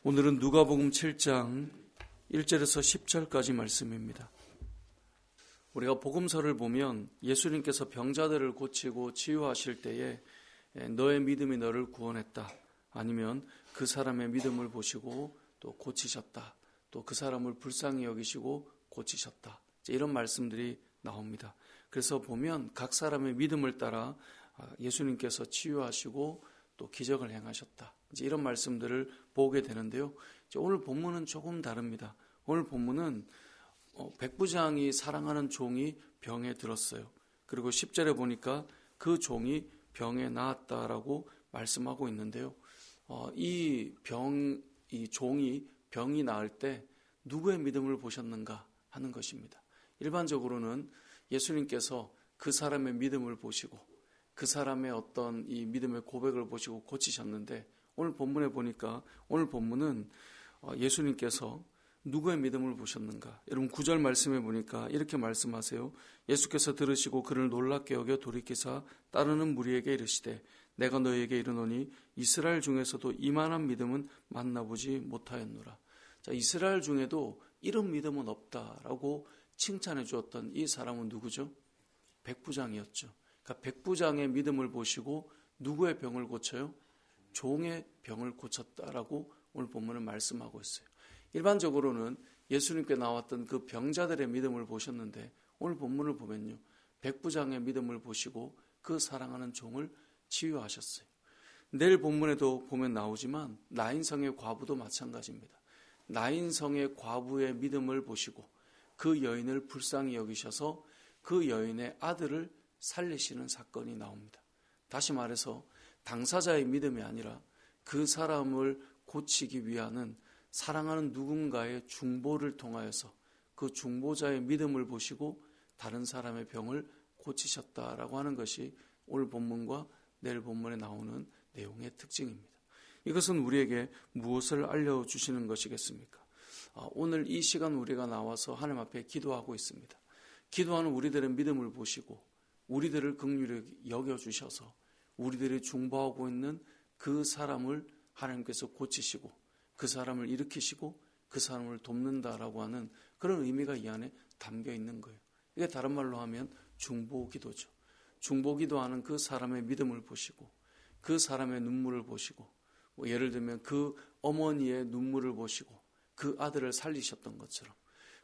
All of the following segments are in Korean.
오늘은 누가복음 7장 1절에서 10절까지 말씀입니다. 우리가 복음서를 보면 예수님께서 병자들을 고치고 치유하실 때에 너의 믿음이 너를 구원했다, 아니면 그 사람의 믿음을 보시고 또 고치셨다, 또 그 사람을 불쌍히 여기시고 고치셨다, 이런 말씀들이 나옵니다. 그래서 보면 각 사람의 믿음을 따라 예수님께서 치유하시고 또 기적을 행하셨다, 이런 말씀들을 보게 되는데요. 오늘 본문은 조금 다릅니다. 오늘 본문은 백부장이 사랑하는 종이 병에 들었어요. 그리고 10절에 보니까 그 종이 병에 나았다라고 말씀하고 있는데요. 이 종이 병이 나을 때 누구의 믿음을 보셨는가 하는 것입니다. 일반적으로는 예수님께서 그 사람의 믿음을 보시고 그 사람의 어떤 이 믿음의 고백을 보시고 고치셨는데, 오늘 본문에 보니까 오늘 본문은 예수님께서 누구의 믿음을 보셨는가? 여러분 9절 말씀에 보니까 이렇게 말씀하세요. 예수께서 들으시고 그를 놀랍게 여겨 돌이키사 따르는 무리에게 이르시되 내가 너희에게 이르노니 이스라엘 중에서도 이만한 믿음은 만나보지 못하였노라. 자, 이스라엘 중에도 이런 믿음은 없다라고 칭찬해 주었던 이 사람은 누구죠? 백부장이었죠. 그러니까 백부장의 믿음을 보시고 누구의 병을 고쳐요? 종의 병을 고쳤다라고 오늘 본문은 말씀하고 있어요. 일반적으로는 예수님께 나왔던 그 병자들의 믿음을 보셨는데, 오늘 본문을 보면요, 백부장의 믿음을 보시고 그 사랑하는 종을 치유하셨어요. 내일 본문에도 보면 나오지만 나인성의 과부도 마찬가지입니다. 나인성의 과부의 믿음을 보시고 그 여인을 불쌍히 여기셔서 그 여인의 아들을 살리시는 사건이 나옵니다. 다시 말해서 당사자의 믿음이 아니라 그 사람을 고치기 위한 사랑하는 누군가의 중보를 통하여서 그 중보자의 믿음을 보시고 다른 사람의 병을 고치셨다라고 하는 것이 오늘 본문과 내일 본문에 나오는 내용의 특징입니다. 이것은 우리에게 무엇을 알려주시는 것이겠습니까? 오늘 이 시간 우리가 나와서 하나님 앞에 기도하고 있습니다. 기도하는 우리들의 믿음을 보시고 우리들을 긍휼히 여겨주셔서 우리들이 중보하고 있는 그 사람을 하나님께서 고치시고 그 사람을 일으키시고 그 사람을 돕는다라고 하는 그런 의미가 이 안에 담겨 있는 거예요. 이게 다른 말로 하면 중보기도죠. 중보기도하는 그 사람의 믿음을 보시고 그 사람의 눈물을 보시고, 예를 들면 그 어머니의 눈물을 보시고 그 아들을 살리셨던 것처럼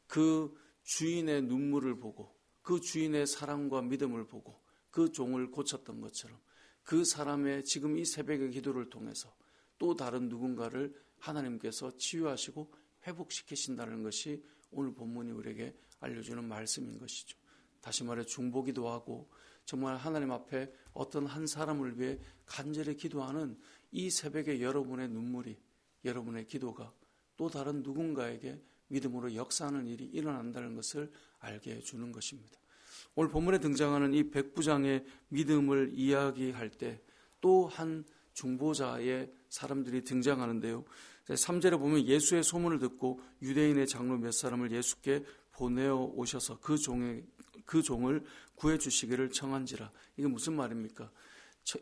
그 주인의 눈물을 보고 그 주인의 사랑과 믿음을 보고 그 종을 고쳤던 것처럼 그 사람의 지금 이 새벽의 기도를 통해서 또 다른 누군가를 하나님께서 치유하시고 회복시키신다는 것이 오늘 본문이 우리에게 알려주는 말씀인 것이죠. 다시 말해 중보기도 하고 정말 하나님 앞에 어떤 한 사람을 위해 간절히 기도하는 이 새벽에 여러분의 눈물이, 여러분의 기도가 또 다른 누군가에게 믿음으로 역사하는 일이 일어난다는 것을 알게 해주는 것입니다. 오늘 본문에 등장하는 이 백부장의 믿음을 이야기할 때 또 한 중보자의 사람들이 등장하는데요. 3절에 보면 예수의 소문을 듣고 유대인의 장로 몇 사람을 예수께 보내어 오셔서 그 종을 구해 주시기를 청한지라. 이게 무슨 말입니까?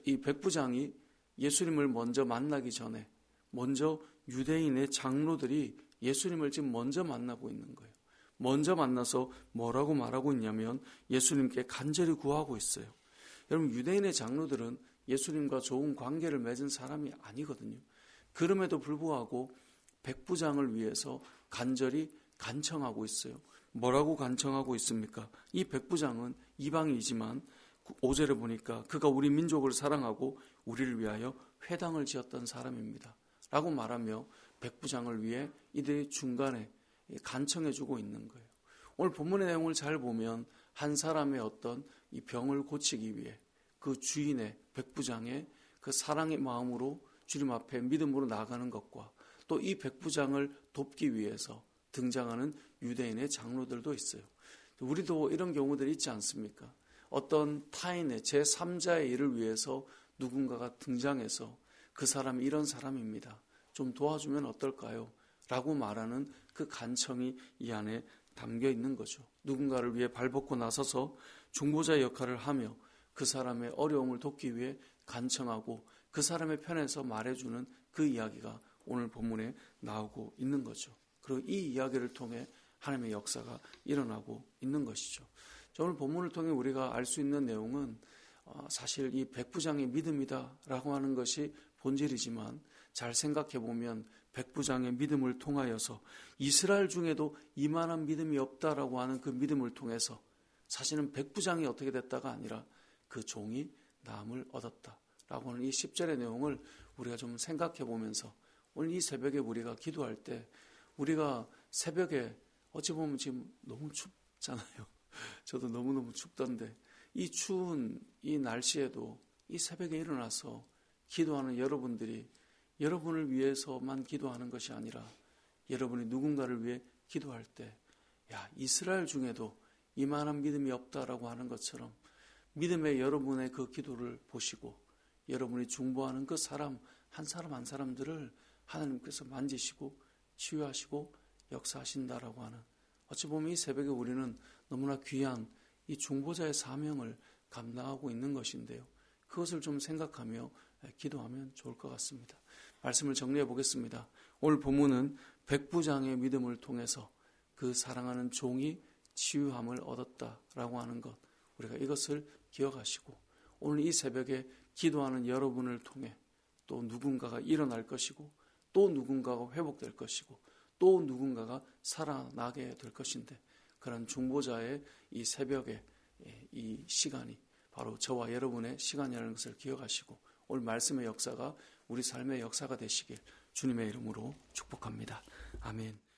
이 백부장이 예수님을 먼저 만나기 전에 먼저 유대인의 장로들이 예수님을 지금 먼저 만나고 있는 거예요. 먼저 만나서 뭐라고 말하고 있냐면 예수님께 간절히 구하고 있어요. 여러분, 유대인의 장로들은 예수님과 좋은 관계를 맺은 사람이 아니거든요. 그럼에도 불구하고 백부장을 위해서 간절히 간청하고 있어요. 뭐라고 간청하고 있습니까? 이 백부장은 이방이지만 5절에 보니까 그가 우리 민족을 사랑하고 우리를 위하여 회당을 지었던 사람입니다 라고 말하며 백부장을 위해 이들이 중간에 간청해주고 있는 거예요. 오늘 본문의 내용을 잘 보면 한 사람의 어떤 이 병을 고치기 위해 그 주인의 백부장의 그 사랑의 마음으로 주님 앞에 믿음으로 나아가는 것과 또 이 백부장을 돕기 위해서 등장하는 유대인의 장로들도 있어요. 우리도 이런 경우들이 있지 않습니까? 어떤 타인의 제3자의 일을 위해서 누군가가 등장해서 그 사람이 이런 사람입니다, 좀 도와주면 어떨까요? 라고 말하는 그 간청이 이 안에 담겨 있는 거죠. 누군가를 위해 발벗고 나서서 중보자의 역할을 하며 그 사람의 어려움을 돕기 위해 간청하고 그 사람의 편에서 말해주는 그 이야기가 오늘 본문에 나오고 있는 거죠. 그리고 이 이야기를 통해 하나님의 역사가 일어나고 있는 것이죠. 오늘 본문을 통해 우리가 알 수 있는 내용은 사실 이 백부장의 믿음이다라고 하는 것이 본질이지만 잘 생각해 보면 백부장의 믿음을 통하여서 이스라엘 중에도 이만한 믿음이 없다라고 하는 그 믿음을 통해서 사실은 백부장이 어떻게 됐다가 아니라 그 종이 나음을 얻었다라고 하는 이 10절의 내용을 우리가 좀 생각해 보면서 오늘 이 새벽에 우리가 기도할 때 우리가 새벽에 어찌 보면 지금 너무 춥잖아요. 저도 너무너무 춥던데 이 추운 이 날씨에도 이 새벽에 일어나서 기도하는 여러분들이 여러분을 위해서만 기도하는 것이 아니라 여러분이 누군가를 위해 기도할 때 이스라엘 중에도 이만한 믿음이 없다라고 하는 것처럼 믿음의 여러분의 그 기도를 보시고 여러분이 중보하는 그 사람 한 사람들을 하나님께서 만지시고 치유하시고 역사하신다라고 하는 어찌 보면 이 새벽에 우리는 너무나 귀한 이 중보자의 사명을 감당하고 있는 것인데요. 그것을 좀 생각하며 기도하면 좋을 것 같습니다. 말씀을 정리해 보겠습니다. 오늘 본문은 백부장의 믿음을 통해서 그 사랑하는 종이 치유함을 얻었다라고 하는 것, 우리가 이것을 기억하시고 오늘 이 새벽에 기도하는 여러분을 통해 또 누군가가 일어날 것이고 또 누군가가 회복될 것이고 또 누군가가 살아나게 될 것인데 그런 중보자의 이 새벽에 이 시간이 바로 저와 여러분의 시간이라는 것을 기억하시고 오늘 말씀의 역사가 우리 삶의 역사가 되시길 주님의 이름으로 축복합니다. 아멘.